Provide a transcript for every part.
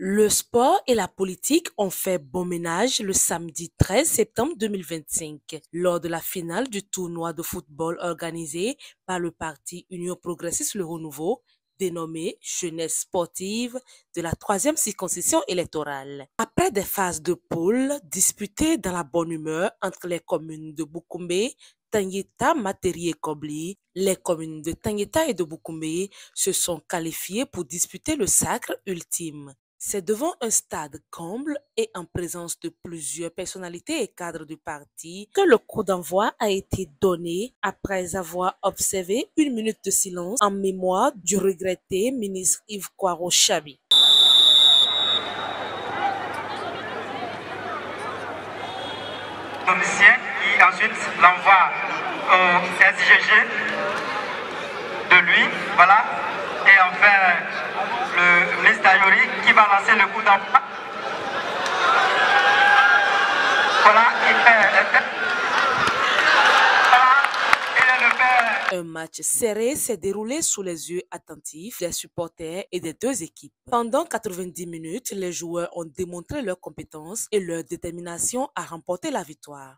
Le sport et la politique ont fait bon ménage le samedi 13 septembre 2025 lors de la finale du tournoi de football organisé par le parti Union progressiste Le Renouveau, dénommé Jeunesse sportive de la 3e circonscription électorale. Après des phases de poule disputées dans la bonne humeur entre les communes de Boukoumbe, Tangueta, Materi et Kobli, les communes de Tangueta et de Boukoumbe se sont qualifiées pour disputer le sacre ultime. C'est devant un stade comble et en présence de plusieurs personnalités et cadres du parti que le coup d'envoi a été donné après avoir observé une minute de silence en mémoire du regretté ministre Yves Kwaro Chabi. Commissaire qui ensuite l'envoie au SGG de lui, voilà, et enfin le ministre Ayori qui va lancer le coup d'envoi. Voilà, Un match serré s'est déroulé sous les yeux attentifs des supporters et des deux équipes. Pendant 90 minutes, les joueurs ont démontré leurs compétences et leur détermination à remporter la victoire.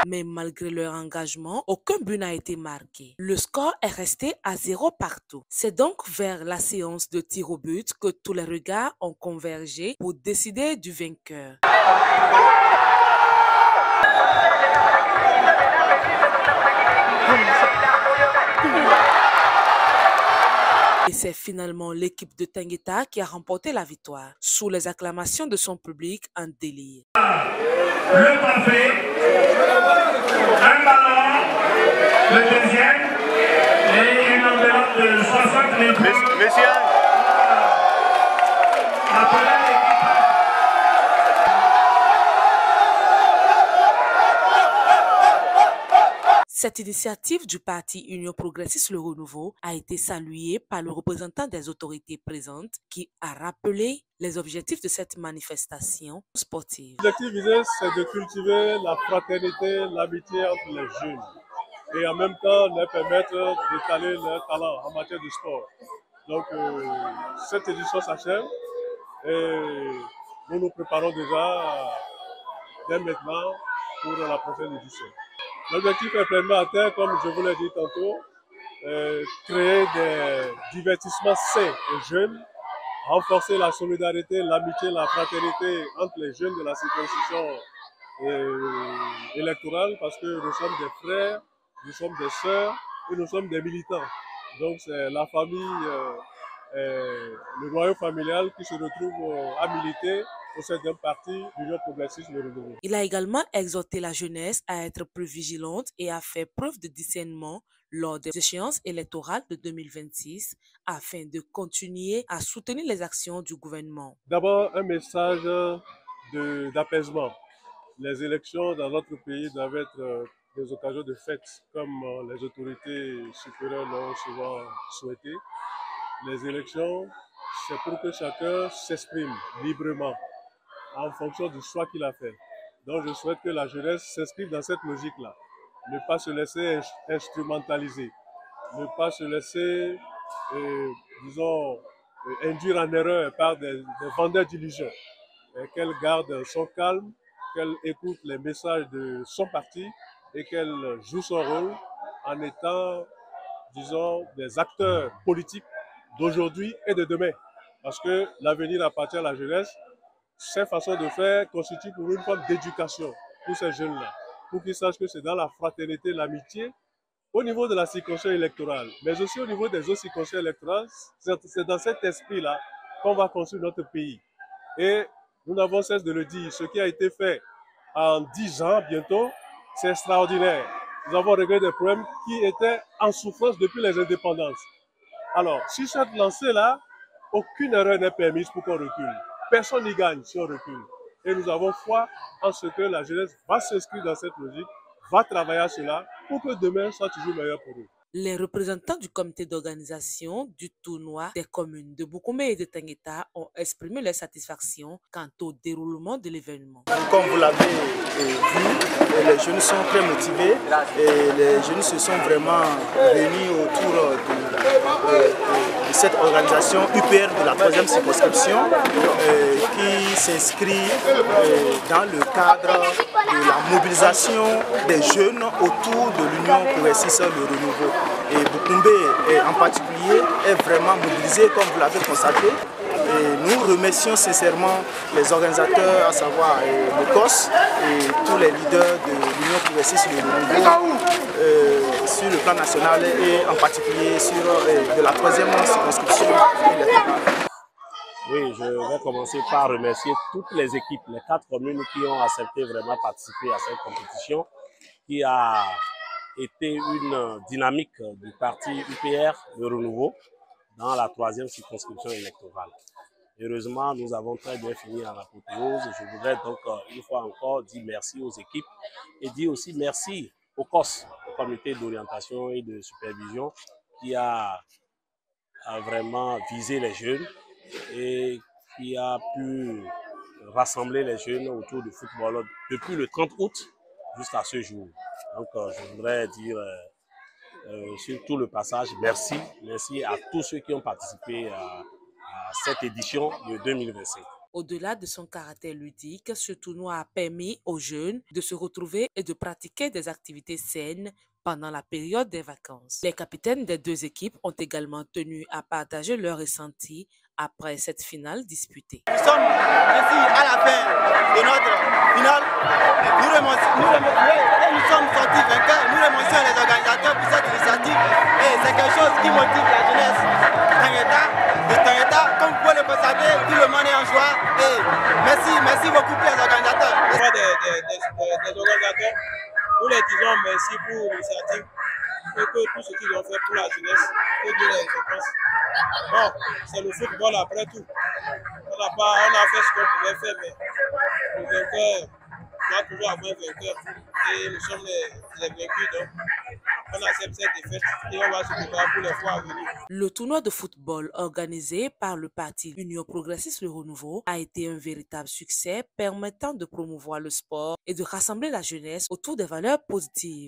Mais malgré leur engagement, aucun but n'a été marqué. Le score est resté à 0 partout. C'est donc vers la séance de tir au but que tous les regards ont convergé pour décider du vainqueur. Et c'est finalement l'équipe de Tangueta qui a remporté la victoire, sous les acclamations de son public en délire. le parfait, un ballon, le deuxième, et une enveloppe de 60 mètres. Monsieur. Cette initiative du parti Union progressiste Le Renouveau a été saluée par le représentant des autorités présentes qui a rappelé les objectifs de cette manifestation sportive. L'objectif visé, c'est de cultiver la fraternité, l'amitié entre les jeunes et en même temps leur permettre d'étaler leur talent en matière de sport. Donc cette édition s'achève et nous nous préparons déjà dès maintenant pour la prochaine édition. L'objectif est pleinement atteint, comme je vous l'ai dit tantôt, créer des divertissements sains et jeunes, renforcer la solidarité, l'amitié, la fraternité entre les jeunes de la circonscription électorale, parce que nous sommes des frères, nous sommes des sœurs et nous sommes des militants. Donc c'est la famille, le noyau familial qui se retrouve à militer au sein d'un parti Union progressiste Le Renouveau. Il a également exhorté la jeunesse à être plus vigilante et à faire preuve de discernement lors des échéances électorales de 2026 afin de continuer à soutenir les actions du gouvernement. D'abord, un message d'apaisement. Les élections dans notre pays doivent être des occasions de fête, comme les autorités supérieures l'ont souvent souhaité. Les élections, c'est pour que chacun s'exprime librement en fonction du choix qu'il a fait. Donc je souhaite que la jeunesse s'inscrive dans cette logique-là. Ne pas se laisser instrumentaliser, ne pas se laisser, disons, induire en erreur par des vendeurs d'illusions. Qu'elle garde son calme, qu'elle écoute les messages de son parti et qu'elle joue son rôle en étant, disons, des acteurs politiques d'aujourd'hui et de demain. Parce que l'avenir appartient à la jeunesse. Cette façon de faire constitue pour une forme d'éducation pour ces jeunes-là, pour qu'ils sachent que c'est dans la fraternité, l'amitié, au niveau de la circonscription électorale, mais aussi au niveau des autres circonscriptions électorales, c'est dans cet esprit-là qu'on va construire notre pays. Et nous n'avons cesse de le dire, ce qui a été fait en 10 ans bientôt, c'est extraordinaire. Nous avons réglé des problèmes qui étaient en souffrance depuis les indépendances. Alors, sur cette lancée-là, aucune erreur n'est permise pour qu'on recule. Personne n'y gagne si on recule. Et nous avons foi en ce que la jeunesse va s'inscrire dans cette logique, va travailler à cela pour que demain soit toujours meilleur pour eux. Les représentants du comité d'organisation du tournoi des communes de Boukoumé et de Tangeta ont exprimé leur satisfaction quant au déroulement de l'événement. Comme vous l'avez vu, les jeunes sont très motivés et les jeunes se sont vraiment réunis autour de cette organisation UPR de la 3e circonscription qui s'inscrit dans le cadre de la mobilisation des jeunes autour de l'Union progressiste Le Renouveau. Et Boukoumé en particulier est vraiment mobilisé comme vous l'avez constaté. Et nous remercions sincèrement les organisateurs, à savoir le COS et tous les leaders de l'Union progressiste Le Renouveau sur le plan national et en particulier sur de la 3e circonscription électorale. Oui, je vais commencer par remercier toutes les équipes, les 4 communes qui ont accepté vraiment participer à cette compétition, qui a été une dynamique du parti UPR Le Renouveau dans la 3e circonscription électorale. Heureusement, nous avons très bien fini en apothéose. Je voudrais donc une fois encore dire merci aux équipes et dire aussi merci au COS, au comité d'orientation et de supervision, qui a vraiment visé les jeunes et qui a pu rassembler les jeunes autour du football depuis le 30 août jusqu'à ce jour. Donc je voudrais dire sur tout le passage, merci à tous ceux qui ont participé à cette édition de 2025. Au-delà de son caractère ludique, ce tournoi a permis aux jeunes de se retrouver et de pratiquer des activités saines pendant la période des vacances. Les capitaines des 2 équipes ont également tenu à partager leurs ressentis après cette finale disputée. Nous sommes ici à la fin de notre finale. Nous sommes sortis vainqueurs. Nous remercions les organisateurs pour cette initiative. Et c'est quelque chose qui motive la jeunesse de Tangeta. Comme vous pouvez le constater, tout le monde est en joie. Et merci beaucoup pour les organisateurs. Des organisateurs, nous les disons merci pour l'initiative et que tout ce qu'ils ont fait pour la jeunesse, que Dieu les récompense. Bon, c'est le football après tout. On a fait ce qu'on pouvait faire, mais le vainqueur doit toujours avoir un vainqueur. Et nous sommes les vaincus, donc on accepte cette défaite et on va se préparer pour les fois à venir. Le tournoi de football organisé par le parti Union progressiste Le Renouveau a été un véritable succès permettant de promouvoir le sport et de rassembler la jeunesse autour des valeurs positives.